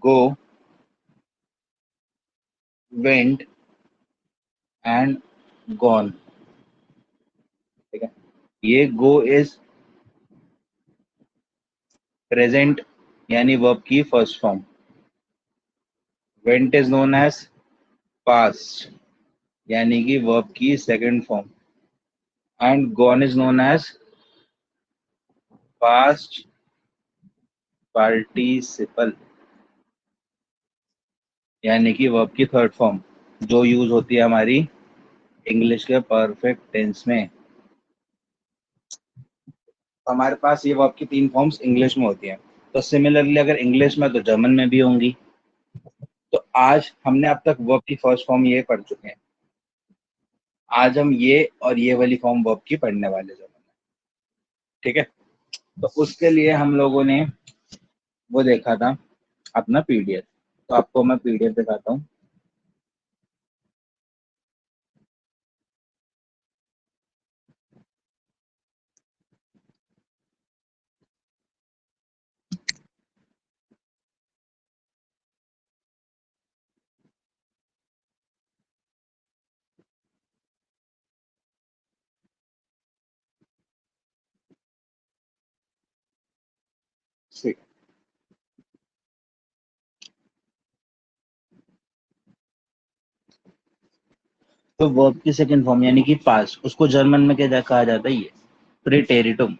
go, went and gone। ठीक है, ये go इज प्रेजेंट यानी वर्ब की first form, went is known as past यानी कि वर्ब की second form, and gone is known as past participle यानी कि वर्ब की थर्ड फॉर्म, जो यूज होती है हमारी इंग्लिश के परफेक्ट टेंस में। तो हमारे पास ये वर्ब की तीन फॉर्म्स इंग्लिश में होती हैं। तो सिमिलरली अगर इंग्लिश में तो जर्मन में भी होंगी। तो आज हमने अब तक वर्ब की फर्स्ट फॉर्म ये पढ़ चुके हैं, आज हम ये और ये वाली फॉर्म वर्ब की पढ़ने वाले जर्मन में। ठीक है, तो उसके लिए हम लोगों ने वो देखा था अपना पीडीएफ। तो आपको मैं पीडीएफ दिखाता हूँ। ठीक। तो वर्ब की सेकंड फॉर्म यानी कि पास्ट, उसको जर्मन में क्या कहा जाता है? ये प्रीटेरिटुम।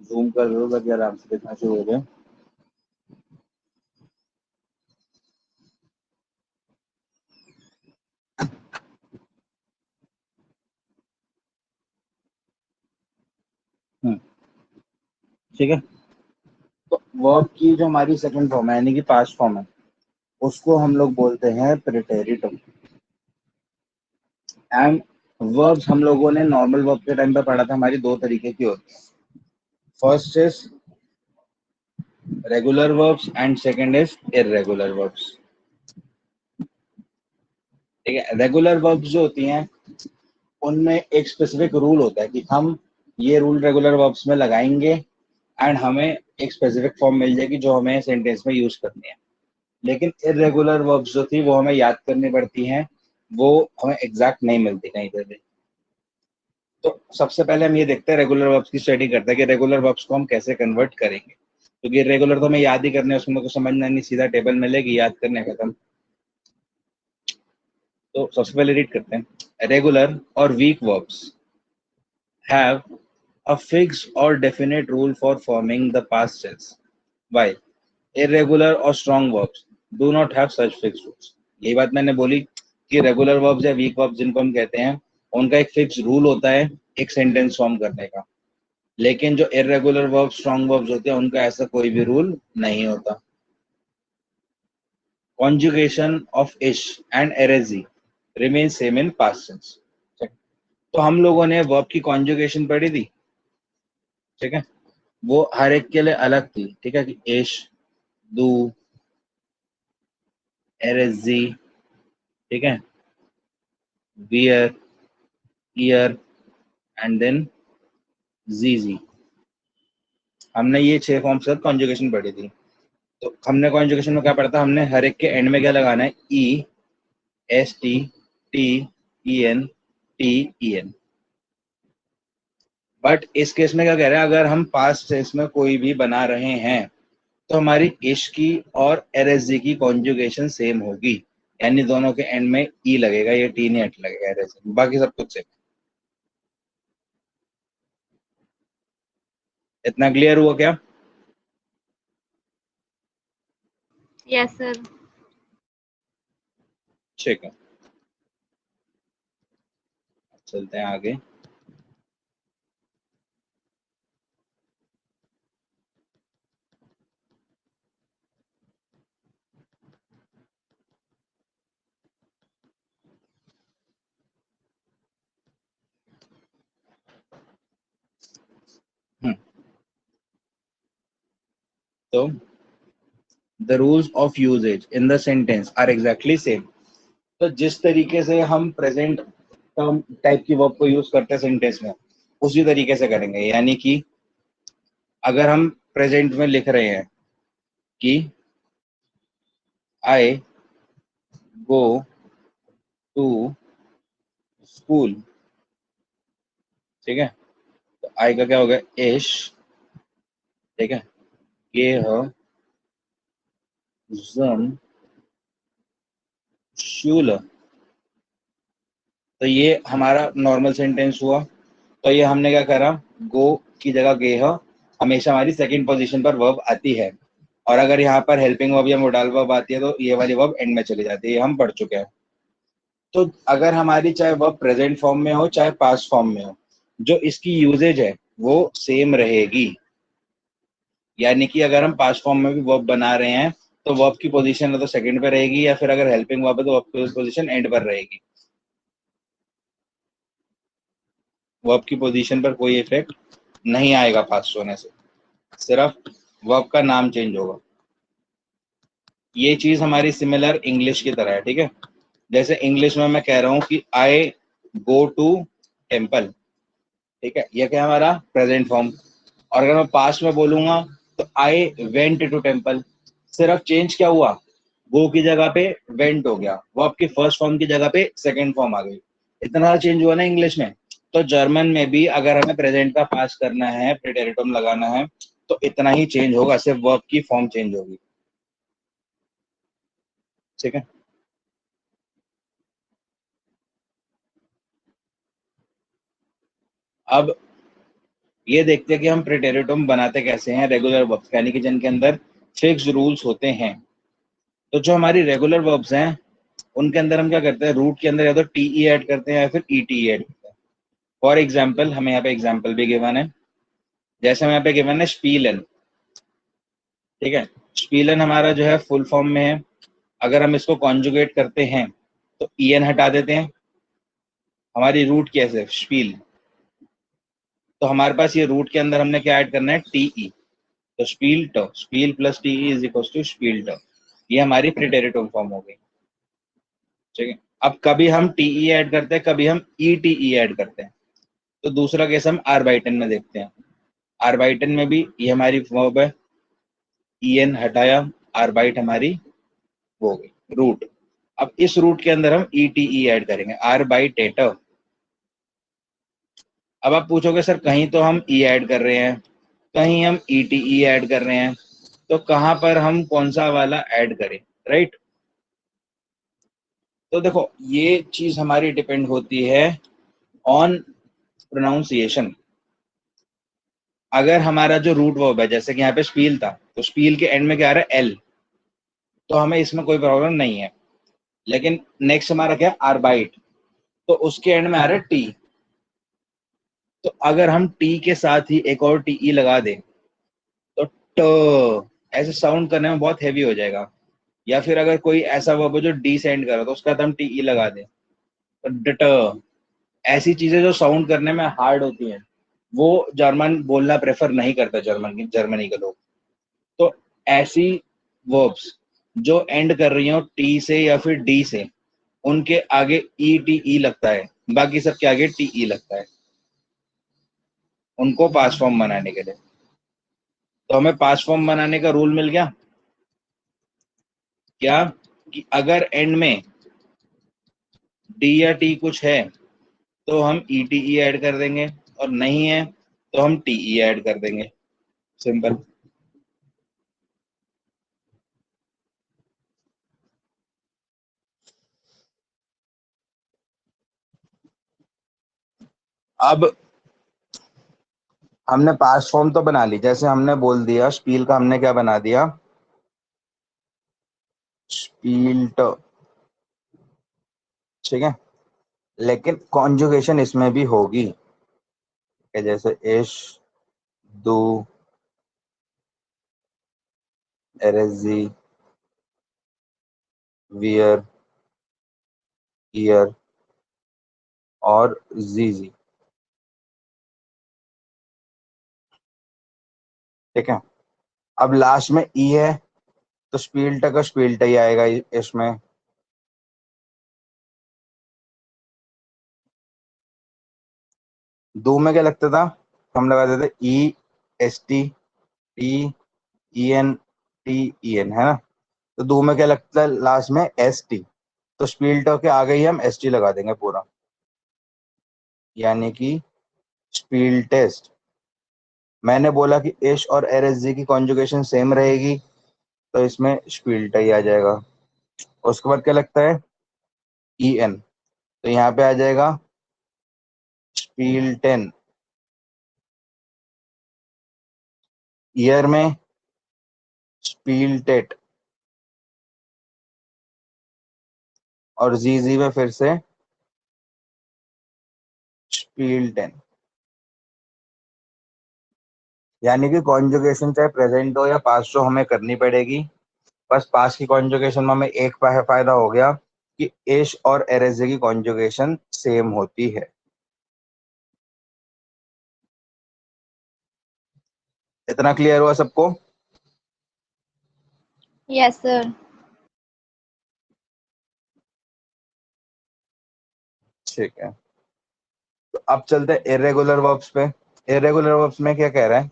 जूम कर लो ताकि आराम से देखना शुरू हो जाए। ठीक है, तो वर्ब की जो हमारी सेकंड फॉर्म है यानी कि पास्ट फॉर्म है, उसको हम लोग बोलते हैं प्रीटेरिटुम। एंड वर्ब्स हम लोगों ने नॉर्मल वर्ब के टाइम पे पढ़ा था, हमारी दो तरीके की होती है। First is regular verbs and second is irregular verbs. ठीक है, रेगुलर वर्ब्स जो होती हैं उनमें एक स्पेसिफिक रूल होता है कि हम ये रूल रेगुलर वर्ब्स में लगाएंगे एंड हमें एक स्पेसिफिक फॉर्म मिल जाएगी जो हमें सेंटेंस में यूज करनी है। लेकिन इररेगुलर वर्ब्स जो थी वो हमें याद करनी पड़ती हैं, वो हमें एग्जैक्ट नहीं मिलती कहीं पे भी। तो सबसे पहले हम ये देखते हैं, रेगुलर वर्ब्स की स्टडी करते हैं कि रेगुलर वर्ब्स को हम कैसे कन्वर्ट करेंगे, क्योंकि रेगुलर तो हमें याद ही करने, उसमें कुछ समझना नहीं, सीधा टेबल मिलेगी, याद करने खत्म। तो सबसे पहले रीड करते हैं। रेगुलर और weak verbs have a fixed or definite rule for forming the past tense, while irregular or strong verbs do not have such fixed rules। यही बात मैंने बोली कि रेगुलर वर्ब्स या वीक वर्ब्स जिनको हम कहते हैं, उनका एक फिक्स रूल होता है एक सेंटेंस फॉर्म करने का। लेकिन जो इरेगुलर वर्ब्स, स्ट्रॉन्ग वर्ब्स होते हैं, उनका ऐसा कोई भी रूल नहीं होता। Conjugation of wish and urge remain same in past tense. तो हम लोगों ने वर्ब की कॉन्जुगेशन पढ़ी थी। ठीक है, वो हर एक के लिए अलग थी। ठीक है, कि इश, डू, एरेजी, ठीक है, वियर, ईयर एंड देन जीजी। हमने ये 6 फॉर्म्स का कॉन्जुगेशन पढ़ी थी। तो हमने कॉन्जुगेशन में क्या पढ़ा था? हमने हर एक के एंड में क्या लगाना है? E, S T, T E N, T E N. But इस केस में क्या कह रहे हैं, अगर हम पास्ट टेंस में कोई भी बना रहे हैं तो हमारी इश की और एरएसजी की कॉन्जुगेशन सेम होगी, यानी दोनों के एंड में ई लगेगा, ये टी नहीं हट लगेगा एरएसजी, बाकी सब कुछ सेम। इतना क्लियर हुआ क्या? Yes sir. ठीक है, चलते हैं आगे। तो the rules of usages in the sentence are exactly same. तो जिस तरीके से हम प्रेजेंट टर्म टाइप की वर्ब को यूज करते हैं सेंटेंस में, उसी तरीके से करेंगे। यानी कि अगर हम प्रेजेंट में लिख रहे हैं कि आई गो टू स्कूल, ठीक है, तो आई का क्या हो गया, इश, ठीक है, गेह ज़न शूल, तो ये हमारा नॉर्मल सेंटेंस हुआ। तो ये हमने क्या करा, गो की जगह गेह हमेशा हमारी सेकंड पोजीशन पर वर्ब आती है, और अगर यहाँ पर हेल्पिंग वर्ब या मोडाल वर्ब आती है तो ये वाली वर्ब एंड में चली जाती है, ये हम पढ़ चुके हैं। तो अगर हमारी चाहे वर्ब प्रेजेंट फॉर्म में हो चाहे पास्ट फॉर्म में हो, जो इसकी यूजेज है वो सेम रहेगी। यानी कि अगर हम पास्ट फॉर्म में भी वर्ब बना रहे हैं तो वर्ब की पोजीशन या तो सेकंड पे रहेगी, या फिर अगर हेल्पिंग वर्ब है तो वर्ब की पोजीशन एंड पर रहेगी। वर्ब की पोजीशन पर कोई इफेक्ट नहीं आएगा पास्ट होने से, सिर्फ वर्ब का नाम चेंज होगा। ये चीज हमारी सिमिलर इंग्लिश की तरह है, ठीक है। जैसे इंग्लिश में मैं कह रहा हूँ कि आई गो टू टेम्पल, ठीक है, ये क्या है हमारा प्रेजेंट फॉर्म। और अगर मैं पास्ट में बोलूंगा तो आई वेंट टू टेम्पल, सिर्फ चेंज क्या हुआ, गो की जगह पे वेंट हो गया, वो आपकी फर्स्ट फॉर्म की जगह पे सेकंड फॉर्म आ गई। इतना चेंज हुआ ना इंग्लिश में। तो जर्मन में भी अगर हमें प्रेजेंट का पास्ट करना है, प्रीटेरिटम लगाना है, तो इतना ही चेंज होगा, सिर्फ वर्ब की फॉर्म चेंज होगी, ठीक है। अब ये देखते हैं कि हम प्रीटेरिटम बनाते कैसे हैं रेगुलर वर्ब्स, यानी कि जिनके अंदर फिक्स रूल्स होते हैं। तो जो हमारी रेगुलर वर्ब्स हैं उनके अंदर हम क्या करते हैं, रूट के अंदर या तो टीई ऐड करते हैं या फिर ईटी ऐड करते हैं। फॉर एग्जाम्पल, हमें यहाँ पे एग्जाम्पल भी गिवन है, जैसे हमें यहाँ पे गिवन है स्पीलन, ठीक है। स्पीलन हमारा जो है फुल फॉर्म में है, अगर हम इसको कॉन्जुगेट करते हैं तो ईएन हटा देते हैं, हमारी रूट कैसे स्पील, तो हमारे पास ये रूट के अंदर हमने क्या ऐड करना है, टीई, तो स्पील ट, स्पील plus T E is equal to स्पील ट, ये हमारी प्रीटेरिटम फॉर्म हो गई, ठीक है। अब कभी हम टीई ऐड करते हैं, कभी हम ईटीई ऐड करते हैं। तो दूसरा केस हम आरबाइटन में देखते हैं। आरबाइटन में भी ये हमारी वर्ब है, ईएन हटाया, आरबाइट हमारी वो हो गई रूट। अब इस रूट के अंदर हम ईटीई ऐड करेंगे, आरबाइटेट। अब आप पूछोगे सर कहीं तो हम ई ऐड कर रहे हैं, कहीं हम ईटीई ऐड कर रहे हैं, तो कहाँ पर हम कौन सा वाला ऐड करें, राइट। तो देखो ये चीज हमारी डिपेंड होती है ऑन प्रोनाउंसिएशन। अगर हमारा जो रूट वर्ब है, जैसे कि यहाँ पे स्पील था, तो स्पील के एंड में क्या आ रहा है, एल, तो हमें इसमें कोई प्रॉब्लम नहीं है। लेकिन नेक्स्ट हमारा क्या, आरबाइट, तो उसके एंड में आ रहा है टी, तो अगर हम टी के साथ ही एक और टीई लगा दें तो ट ऐसे साउंड करने में बहुत हैवी हो जाएगा। या फिर अगर कोई ऐसा वर्ब है जो डी से एंड करा तो उसका हम टीई लगा दें तो डट, ऐसी चीजें जो साउंड करने में हार्ड होती हैं वो जर्मन बोलना प्रेफर नहीं करता, जर्मनी के लोग। तो ऐसी वर्ब्स जो एंड कर रही हो टी से या फिर डी से, उनके आगे ई टी ई लगता है, बाकी सबके आगे टी ई लगता है, उनको पास फॉर्म बनाने के लिए। तो हमें पास फॉर्म बनाने का रूल मिल गया क्या, कि अगर एंड में डी या टी कुछ है तो हम ई टी ई ऐड कर देंगे, और नहीं है तो हम टी ई ऐड कर देंगे, सिंपल। अब हमने पास फॉर्म तो बना ली, जैसे हमने बोल दिया स्पील का हमने क्या बना दिया, स्पील्ट, ठीक है। लेकिन कॉन्जुगेशन इसमें भी होगी, कि जैसे इश, दो, एरेजी, वियर, ईयर और जीजी, ठीक है। अब लास्ट में ई है तो स्पील्ट का स्पील्ट ही आएगा इसमें, दो में क्या लगता था, हम लगाते थे E S T T E N T E N, है ना। तो दो में क्या लगता है लास्ट में एस टी, तो स्पील्ट के आगे ही हम एस टी लगा देंगे पूरा, यानी कि स्पील टेस्ट। मैंने बोला कि इश और एरएसजी की कॉन्जुगेशन सेम रहेगी, तो इसमें स्पील्ट ही आ जाएगा। उसके बाद क्या लगता है ई एन, तो यहाँ पे आ जाएगा स्पील टेन। ईयर में स्पील टेट, और जी जी में फिर से स्पील टेन। यानी कि कॉन्जुगेशन चाहे प्रेजेंट हो या पास्ट हो हमें करनी पड़ेगी। बस पास्ट की कॉन्जुगेशन में हमें एक फायदा हो गया कि इश और एरएसजे की कॉन्जुगेशन सेम होती है। इतना क्लियर हुआ सबको? Yes, sir. ठीक है, तो अब चलते हैं इरेगुलर वर्ब्स पे। इरेगुलर वर्ब्स में क्या कह रहा है,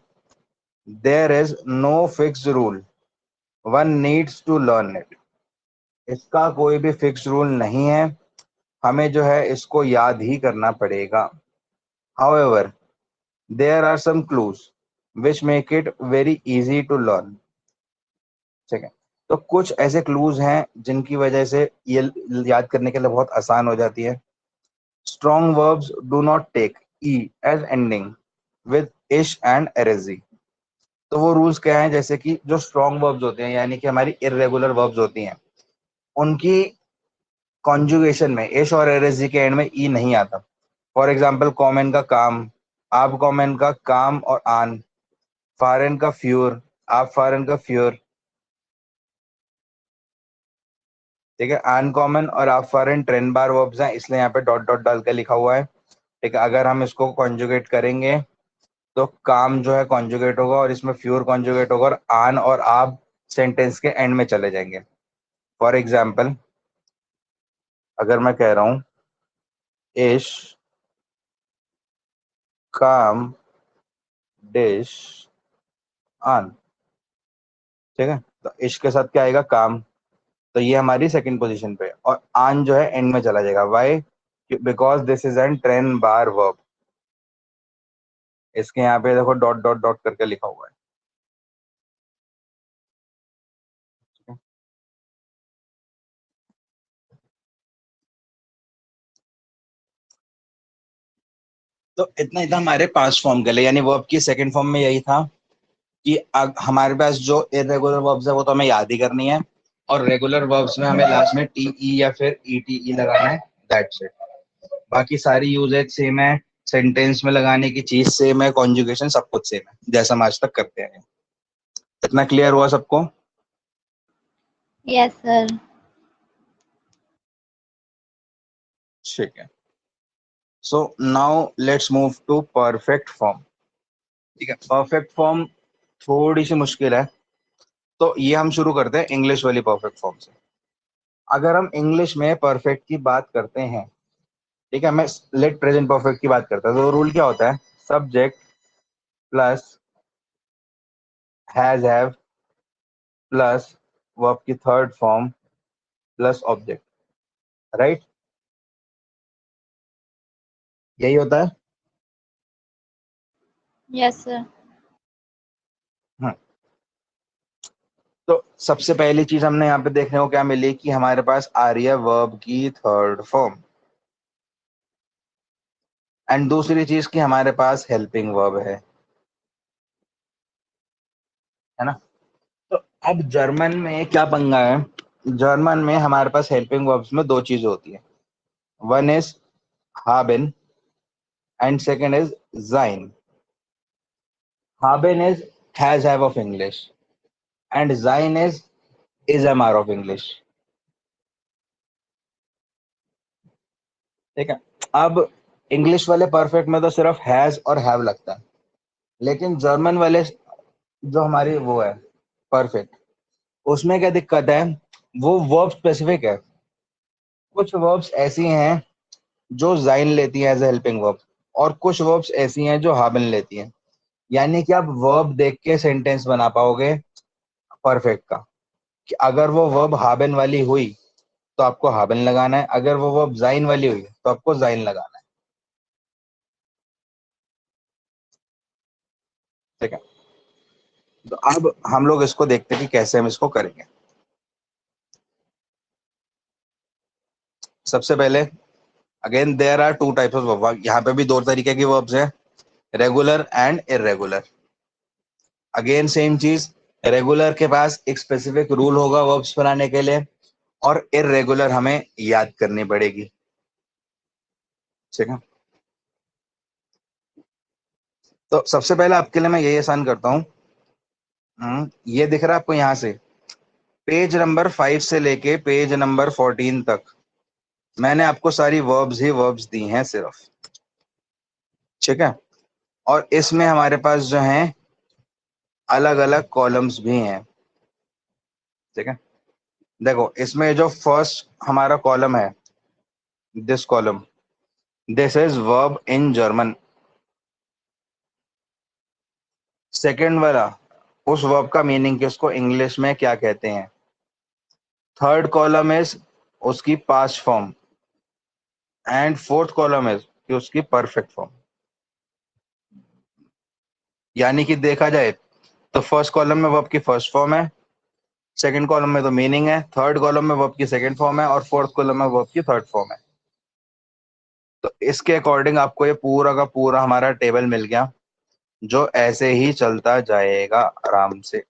there is no fixed rule, one needs to learn it. इसका कोई भी फिक्स रूल नहीं है, हमें जो है इसको याद ही करना पड़ेगा। However there are some clues which make it very easy to learn. ठीक है, तो कुछ ऐसे क्लूज हैं जिनकी वजह से ये याद करने के लिए बहुत आसान हो जाती है। Strong verbs do not take E as ending with ish and एरेजी। तो वो रूल्स क्या हैं, जैसे कि जो स्ट्रॉन्ग वर्ब्स होते हैं यानी कि हमारी इरेगुलर वर्ब्स होती हैं, उनकी कॉन्जुगेशन में इश और एरेजी के एंड में ई नहीं आता। फॉर एग्जाम्पल कॉमन का काम, आप कॉमन का काम और आन, फॉरेन का फ्यूर, आप फॉरेन का फ्यूर। ठीक है, अनकॉमन और आप फॉरेन ट्रेन बार वर्ब्स हैं, इसलिए यहाँ पे डॉट डॉट डाल के लिखा हुआ है। ठीक है, अगर हम इसको कॉन्जुगेट करेंगे तो काम जो है कॉन्जुगेट होगा और इसमें फ्यूर कॉन्जुगेट होगा, और आन और आप सेंटेंस के एंड में चले जाएंगे। फॉर एग्जाम्पल अगर मैं कह रहा हूं इश काम डिश आन, ठीक है, तो इश के साथ क्या आएगा काम, तो ये हमारी सेकंड पोजीशन पे है, और आन जो है एंड में चला जाएगा। Why? Because this is an ट्रेन बार वर्ब। इसके यहाँ पे देखो डॉट डॉट डॉट करके लिखा हुआ है। तो इतना ही था हमारे पास्ट फॉर्म के लिए, यानी वर्ब की सेकंड फॉर्म में यही था कि हमारे पास जो इरेगुलर वर्ब्स है वो तो हमें याद ही करनी है, और रेगुलर वर्ब्स में हमें लास्ट में टी ई या फिर ई टी ई लगाना है, दैट्स इट। बाकी सारी यूजेज सेम है, सेंटेंस में लगाने की चीज सेम है, कॉन्जुगेशन सब कुछ सेम है जैसा हम आज तक करते हैं। इतना क्लियर हुआ सबको? Yes, sir. ठीक है, so now let's move to perfect form. ठीक है, परफेक्ट फॉर्म थोड़ी सी मुश्किल है, तो ये हम शुरू करते हैं इंग्लिश वाली परफेक्ट फॉर्म से। अगर हम इंग्लिश में परफेक्ट की बात करते हैं, ठीक है, मैं लेट प्रेजेंट परफेक्ट की बात करता हूँ, तो रूल क्या होता है, subject plus has have plus verb की third form plus object, right? यही होता है। Yes, sir. हम्म, तो सबसे पहली चीज हमने यहाँ पे देखने को क्या मिली कि हमारे पास आ रही है वर्ब की थर्ड फॉर्म, एंड दूसरी चीज कि हमारे पास हेल्पिंग वर्ब है ना। तो अब जर्मन में क्या पंगा है, जर्मन में हमारे पास हेल्पिंग वर्ब्स में दो चीज होती है, one is haben and second is sein. Haben is has have of English and sein is MR of English. ठीक है, अब इंग्लिश वाले परफेक्ट में तो सिर्फ हैज और हैव लगता है, लेकिन जर्मन वाले जो हमारी वो है परफेक्ट, उसमें क्या दिक्कत है, वो वर्ब स्पेसिफिक है। कुछ वर्ब्स ऐसी हैं जो जाइन लेती है एज ए हेल्पिंग वर्ब, और कुछ वर्ब्स ऐसी हैं जो हाबिन लेती हैं। यानी कि आप वर्ब देख के सेंटेंस बना पाओगे परफेक्ट का, कि अगर वो वर्ब हाबिन वाली हुई तो आपको हाबिन लगाना है, अगर वो वर्ब जाइन वाली हुई तो आपको जाइन लगाना है। ठीक है, तो अब हम लोग इसको देखते हैं कि कैसे हम इसको करेंगे। सबसे पहले, again there are two types of verb, यहाँ पे भी दो तरीके की वर्ब्स हैं, regular and irregular. Again same चीज, रेगुलर के पास एक स्पेसिफिक रूल होगा वर्ब्स बनाने के लिए, और इरेगुलर हमें याद करनी पड़ेगी। ठीक है, तो सबसे पहले आपके लिए मैं यही आसान करता हूँ। ये दिख रहा है आपको यहाँ से, पेज नंबर 5 से लेके पेज नंबर 14 तक मैंने आपको सारी वर्ब्स ही वर्ब्स दी हैं सिर्फ। ठीक है, और इसमें हमारे पास जो हैं अलग अलग कॉलम्स भी हैं। ठीक है, देखो इसमें जो फर्स्ट हमारा कॉलम है, this column, this is verb in German. Second वाला, उस वर्ब का मीनिंग कि उसको इंग्लिश में क्या कहते हैं। थर्ड कॉलम इज उसकी past form, and fourth column is कि उसकी परफेक्ट फॉर्म। यानी कि देखा जाए तो फर्स्ट कॉलम में वर्ब की फर्स्ट फॉर्म है, सेकंड कॉलम में तो मीनिंग है, थर्ड कॉलम में वर्ब की सेकंड फॉर्म है, और फोर्थ कॉलम में वर्ब की थर्ड फॉर्म है। तो इसके अकॉर्डिंग आपको ये पूरा का पूरा हमारा टेबल मिल गया, जो ऐसे ही चलता जाएगा आराम से।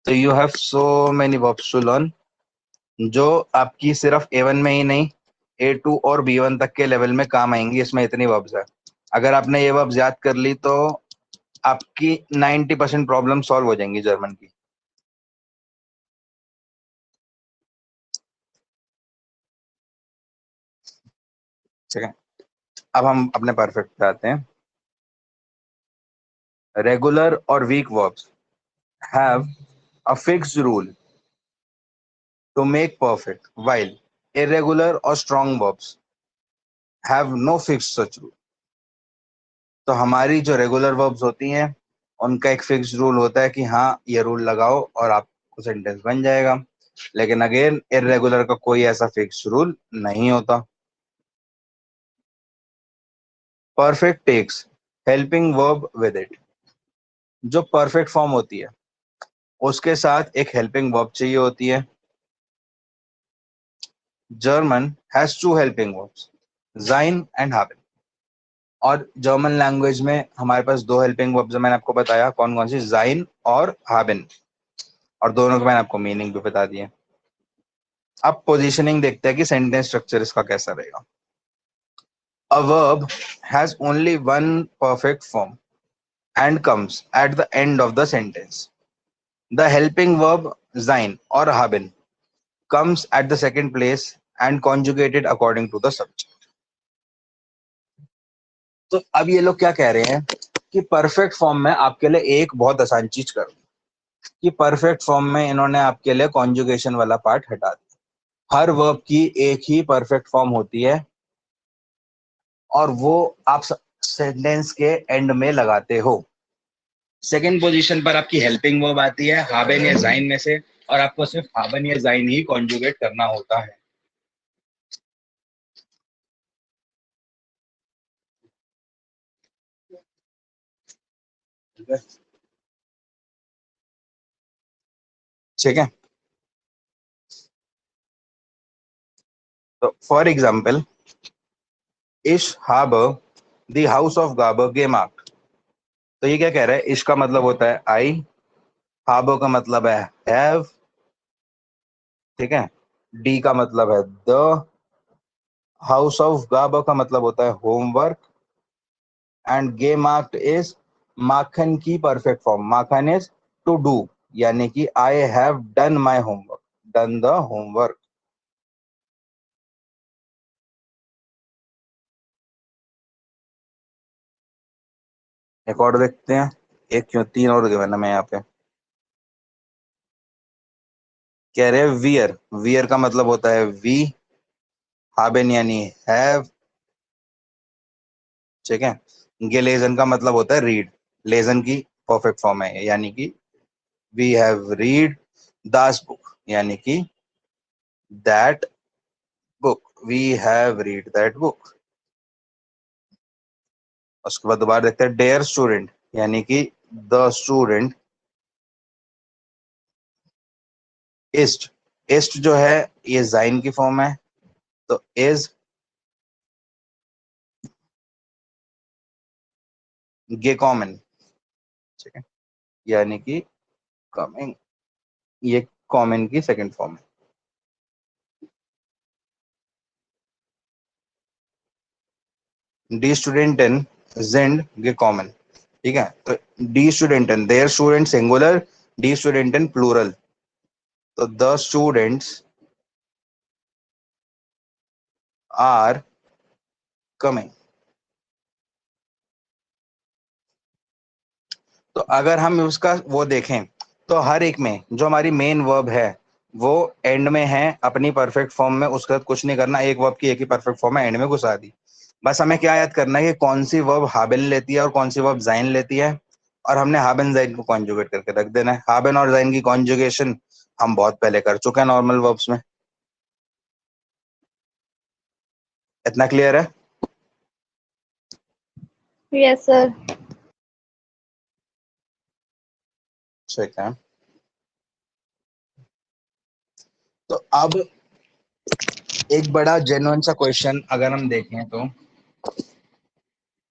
तो you have so many verbs to learn, जो आपकी सिर्फ A1 में ही नहीं, A2 और B1 तक के लेवल में काम आएंगी। इसमें इतनी वर्ब्स है, अगर आपने ये वर्ब्स याद कर ली तो आपकी 90% प्रॉब्लम सॉल्व हो जाएंगी जर्मन की। ठीक है, अब हम अपने परफेक्ट पे आते हैं। रेगुलर और weak verbs have a fixed rule to make perfect, while irregular और strong verbs have no fixed such rule। तो हमारी जो रेगुलर वर्ब्स होती हैं उनका एक फिक्स्ड रूल होता है कि हाँ ये रूल लगाओ और आपको सेंटेंस बन जाएगा, लेकिन अगेन इरेगुलर का कोई ऐसा फिक्स्ड रूल नहीं होता। Perfect takes helping verb with it. जो परफेक्ट फॉर्म होती है उसके साथ एक हेल्पिंग वर्ब चाहिए होती है। German has two helping verbs, sein and haben। और जर्मन लैंग्वेज में हमारे पास दो हेल्पिंग वर्ब्स मैंने आपको बताया, कौन कौन सी, जाइन और haben, और दोनों के मैंने आपको मीनिंग भी बता दिए। अब पोजीशनिंग देखते हैं कि सेंटेंस स्ट्रक्चर इसका कैसा रहेगा। A verb has only one perfect form and comes at the end of the sentence. The helping verb sein और haben comes at the second place and conjugated according to the subject। तो अब ये लोग क्या कह रहे हैं कि परफेक्ट फॉर्म में आपके लिए एक बहुत आसान चीज करो, कि परफेक्ट फॉर्म में इन्होंने आपके लिए कॉन्जुगेशन वाला पार्ट हटा दिया। हर वर्ब की एक ही परफेक्ट फॉर्म होती है, और वो आप सेंटेंस के एंड में लगाते हो। सेकंड पोजीशन पर आपकी हेल्पिंग वर्ब आती है हाबेन या जाइन में से, और आपको सिर्फ हाबेन या जाइन ही कॉन्जुगेट करना होता है। ठीक है, तो फॉर एग्जाम्पल, इश हाबर द हाउस ऑफ गाबर गेमार्क। तो ये क्या कह रहा है, इश का मतलब होता है आई, हाबर का मतलब है हैव, ठीक है, डी का मतलब है द, हाउस ऑफ गाबर का मतलब होता है homework, and game art is माखन की परफेक्ट फॉर्म। माखन इज टू डू, यानी कि I have done my homework, done the homework. एक और देखते हैं, एक क्यों तीन और गिवन है मैं यहाँ पे। कह रहे हैं वियर, वियर का मतलब होता है वी, हाबेन यानी हैव, ठीक है, gelesen का मतलब होता है रीड, लेजन की परफेक्ट फॉर्म है, यानी कि वी हैव रीड दास बुक, यानी कि that book, we have read that book. उसके बाद दोबारा देखते हैं, डेयर स्टूडेंट, यानी कि द स्टूडेंट इस्ट, इस्ट जो है ये जाइन की फॉर्म है, तो इज गे कॉमन, ठीक है, यानी कि कमिंग, ये कॉमन की सेकंड फॉर्म है। डी स्टूडेंटन जेंड गे कॉमन, ठीक है, तो डी स्टूडेंटन, देयर स्टूडेंट सिंगुलर, डी स्टूडेंटन प्लूरल, तो द स्टूडेंट्स आर कमिंग। तो अगर हम उसका वो देखें तो हर एक में जो हमारी मेन वर्ब है वो एंड में है अपनी परफेक्ट फॉर्म में, उसके बाद कुछ नहीं करना, एक वर्ब की एक ही परफेक्ट फॉर्म है, एंड में घुसा दी। बस हमें क्या याद करना है कि कौन सी वर्ब हाबिन लेती है और कौन सी वर्ब जाइन लेती है, और हमने हाबिन जाइन को कॉन्जुगेट करके रख देना है। हाबिन और जाइन की कॉन्जुगेशन हम बहुत पहले कर चुके हैं नॉर्मल वर्ब्स में। इतना क्लियर है? Yes, sir. ठीक है, तो अब एक बड़ा जेन्युइन सा क्वेश्चन अगर हम देखें तो,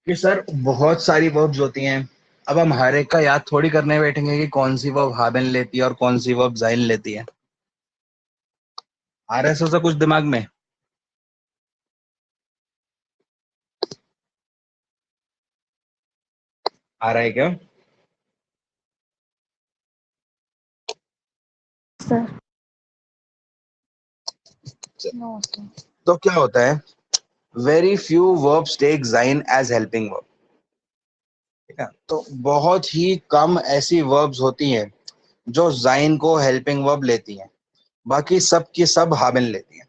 कि सर बहुत सारी वर्ब्स होती हैं, अब हम हर एक का याद थोड़ी करने बैठेंगे कि कौन सी वर्ब हाबिन लेती है और कौन सी वर्ब जाइन लेती है। आ रहा है सोचा कुछ दिमाग में? आ रहा है क्या? Sir. No, sir. तो क्या होता है, वेरी फ्यू वर्ब्स टेक जाइन एज हेल्पिंग वर्ब, ठीक है, तो बहुत ही कम ऐसी वर्ब्स होती हैं जो जाइन को हेल्पिंग वर्ब लेती हैं, बाकी सब की सब हाबिन लेती हैं।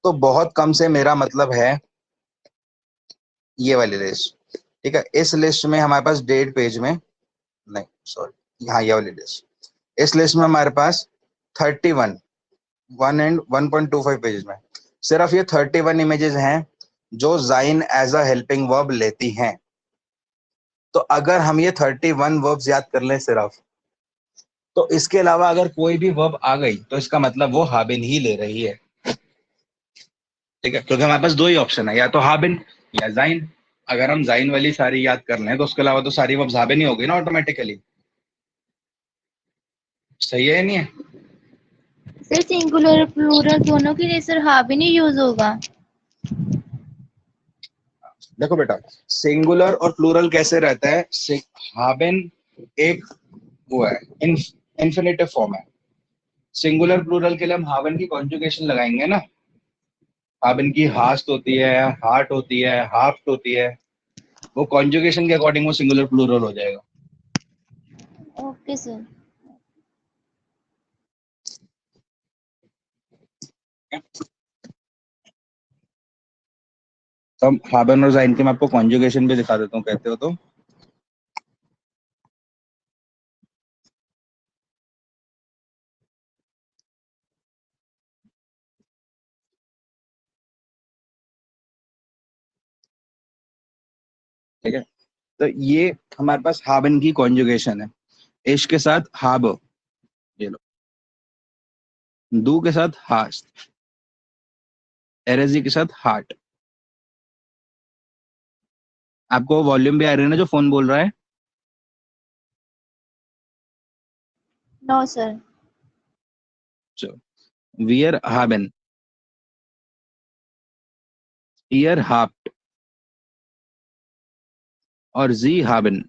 तो बहुत कम से मेरा मतलब है ये वाली लिस्ट, ठीक है, इस लिस्ट में हमारे पास डेट पेज में, नहीं सॉरी, हाँ ये वाली लिस्ट, इस लिस्ट में हमारे पास 31 1 एंड 1.25 पेजेस में सिर्फ ये 31 इमेजेस हैं जो जाइन एज अ हेल्पिंग वर्ब लेती हैं। तो अगर हम ये 31 वर्ब्स याद कर लें सिर्फ, तो इसके अलावा अगर कोई भी वर्ब आ गई तो इसका मतलब वो हाबिन ही ले रही है, ठीक है, क्योंकि हमारे पास दो ही ऑप्शन है, या तो हाबिन या जाइन। अगर हम जाइन वाली सारी याद कर लें तो उसके अलावा तो सारी वर्ब्स हाबिन ही होगी ना ऑटोमेटिकली। सही है या नहीं है? सर सिंगुलर और प्लूरल दोनों के लिए सर हाँ भी नहीं यूज होगा। देखो बेटा, सिंगुलर और प्लूरल कैसे रहता है, हाबिन एक वो है, इंफिनिटिव फॉर्म है। सिंगुलर प्लूरल के लिए हम हाबिन की कॉन्जुगेशन लगाएंगे ना, हाबिन की हास्ट होती है, हार्ट होती है, हाफ्ट होती है, वो कॉन्जुगेशन के अकॉर्डिंग वो सिंगुलर प्लूरल हो जाएगा। Okay sir. तो हम हाबिन और जाइन के मैं आपको कॉन्जुगेशन भी दिखा देता हूँ, कहते हो तो। ठीक है, तो ये हमारे पास हाबिन की कॉन्जुगेशन है, इश्क के साथ हाब, ये लो, दू के साथ हास्ट, एरेजी के साथ हार्ट। आपको वॉल्यूम भी आ रही है ना जो फोन बोल रहा है? No sir. वियर हाबिन, ईयर हाफ्ट और जी हाबिन,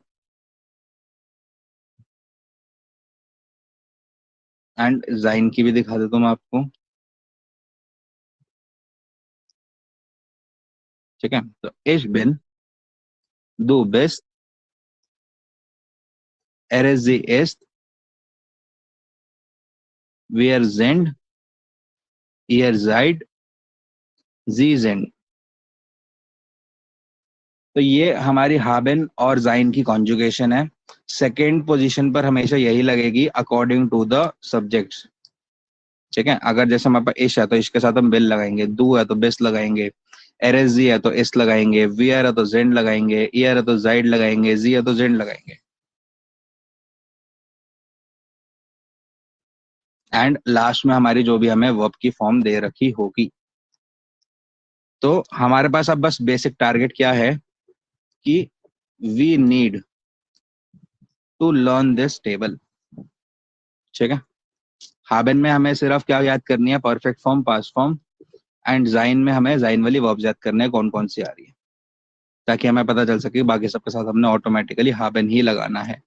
एंड जाइन की भी दिखा देता हूँ मैं आपको। ठीक है, तो इश बिन, दू बेस्ट, एरेजी एस्ट, वियर जेंड, ईयर जाइड, जी जेंड। तो ये हमारी हाबेन और जाइन की कॉन्जुगेशन है। सेकेंड पोजीशन पर हमेशा यही लगेगी अकॉर्डिंग टू द सब्जेक्ट्स। ठीक है, अगर जैसे हमारे पास इश है तो इश के साथ हम बिल लगाएंगे, दू है तो बिस लगाएंगे, एरएसजी है तो इस लगाएंगे, वी आर है तो जेंड लगाएंगे, ई आर है तो जाइड लगाएंगे, जी है तो जेंड लगाएंगे। एंड लास्ट में हमारी जो भी हमें वर्ब की फॉर्म दे रखी होगी। तो हमारे पास अब बस बेसिक टारगेट क्या है कि we need to learn this table. ठीक है, हाबेन में हमें सिर्फ क्या याद करनी है, perfect form, past form, and जाइन में हमें जाइन वाली वर्ब्स याद करने हैं कौन कौन सी आ रही है, ताकि हमें पता चल सके बाकी सबके साथ हमने ऑटोमेटिकली हाबेन ही लगाना है।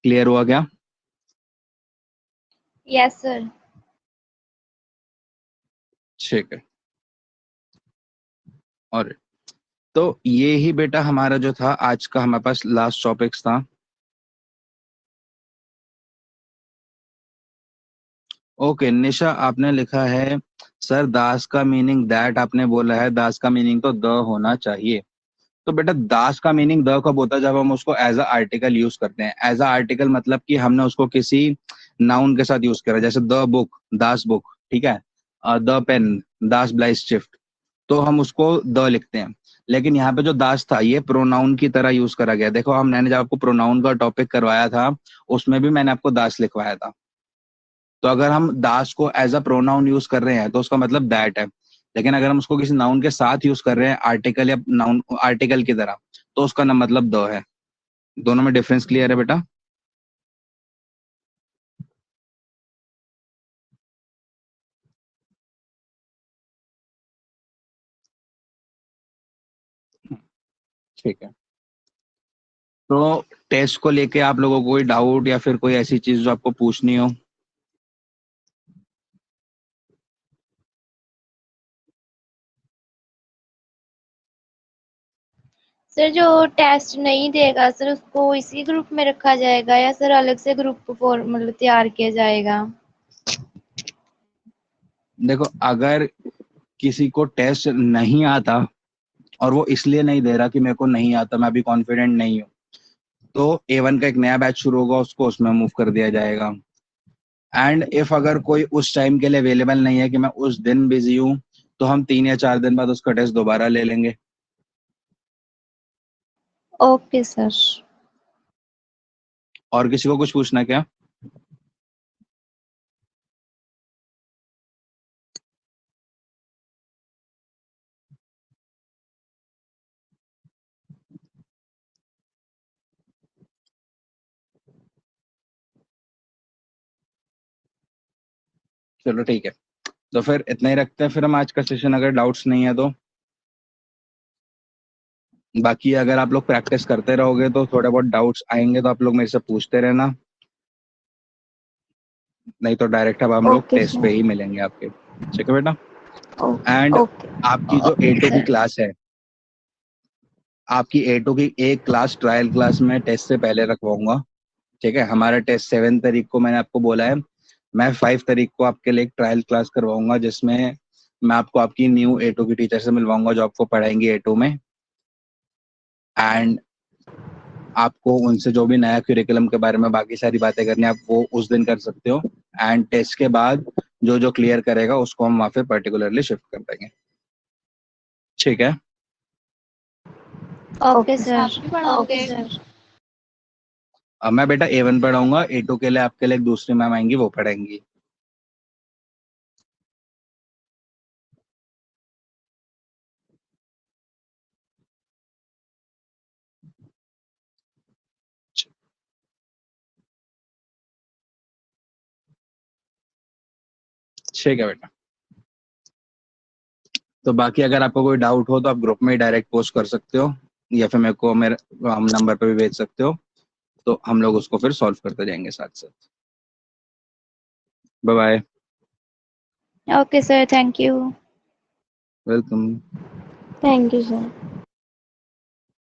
क्लियर हुआ क्या? Yes sir. ठीक है। और तो ये ही बेटा हमारा जो था आज का हमारे पास लास्ट टॉपिक्स था। ओके निशा, आपने लिखा है सर दास का मीनिंग दैट, आपने बोला है दास का मीनिंग तो द होना चाहिए। तो बेटा दास का मीनिंग द कब होता है, जब हम उसको एज अ आर्टिकल यूज करते हैं। एज अ आर्टिकल मतलब कि हमने उसको किसी नाउन के साथ यूज करा, जैसे द बुक, दास बुक, ठीक है, द पेन, दास ब्लाइस शिफ्ट, तो हम उसको द लिखते हैं। लेकिन यहाँ पे जो दास था ये प्रोनाउन की तरह यूज करा गया। देखो हम, मैंने जब आपको प्रोनाउन का टॉपिक करवाया था उसमें भी मैंने आपको दास लिखवाया था। तो अगर हम दास को एज अ प्रोनाउन यूज कर रहे हैं तो उसका मतलब दैट है। लेकिन अगर हम उसको किसी नाउन के साथ यूज कर रहे हैं आर्टिकल या नाउन आर्टिकल की तरह, तो उसका ना मतलब द है। दोनों में डिफरेंस क्लियर है बेटा? ठीक है। तो टेस्ट को लेके आप लोगों को कोई डाउट या फिर कोई ऐसी चीज जो आपको पूछनी हो? सर जो टेस्ट नहीं देगा सर उसको इसी ग्रुप में रखा जाएगा या सर अलग से ग्रुप फॉर मतलब तैयार किया जाएगा? देखो अगर किसी को टेस्ट नहीं आता और वो इसलिए नहीं दे रहा कि मेरे को नहीं आता, मैं अभी कॉन्फिडेंट नहीं हूँ, तो A1 का एक नया बैच शुरू होगा, उसको उसमें मूव कर दिया जाएगा। एंड इफ अगर कोई उस टाइम के लिए अवेलेबल नहीं है कि मैं उस दिन बिजी हूँ, तो हम 3 या 4 दिन बाद उसका टेस्ट दोबारा ले लेंगे। Okay sir. और किसी को कुछ पूछना क्या? चलो ठीक है, तो फिर इतना ही रखते हैं फिर हम आज का सेशन, अगर डाउट्स नहीं है तो। बाकी अगर आप लोग प्रैक्टिस करते रहोगे तो थोड़े बहुत डाउट्स आएंगे तो आप लोग मेरे से पूछते रहना, नहीं तो डायरेक्ट अब हम लोग ओके टेस्ट पे सर। ही मिलेंगे आपके। ठीक है बेटा? Okay and okay. आपकी जो A2 की क्लास है, आपकी A2 की एक क्लास ट्रायल क्लास में टेस्ट से पहले रखवाऊंगा। ठीक है, हमारा टेस्ट 7 तारीख को मैंने आपको बोला है। मैं 5 तारीख को आपके लिए एक ट्रायल क्लास करवाऊंगा जिसमें मैं आपको आपकी न्यू A2 की टीचर से मिलवाऊंगा जो आपको पढ़ाएंगी A2 में। एंड आपको उनसे जो भी नया क्यूरिकुलम के बारे में बाकी सारी बातें करनी है आप वो उस दिन कर सकते हो। एंड टेस्ट के बाद जो जो क्लियर करेगा उसको हम वहाँ पे पर्टिकुलरली शिफ्ट कर देंगे। ठीक है? ओके आप सर। भी पढ़ाओगे? अब मैं बेटा A1 पढ़ाऊंगा, A2 के लिए आपके लिए एक दूसरी मैम आएंगी वो पढ़ाएंगी। ठीक है बेटा, तो बाकी अगर आपको कोई डाउट हो तो आप ग्रुप में डायरेक्ट पोस्ट कर सकते हो या फिर मेरे को मेरे हम नंबर पे भी भेज सकते हो, तो हम लोग उसको फिर सॉल्व करते जाएंगे साथ साथ। Bye bye. Okay sir, thank you. Welcome. Thank you sir.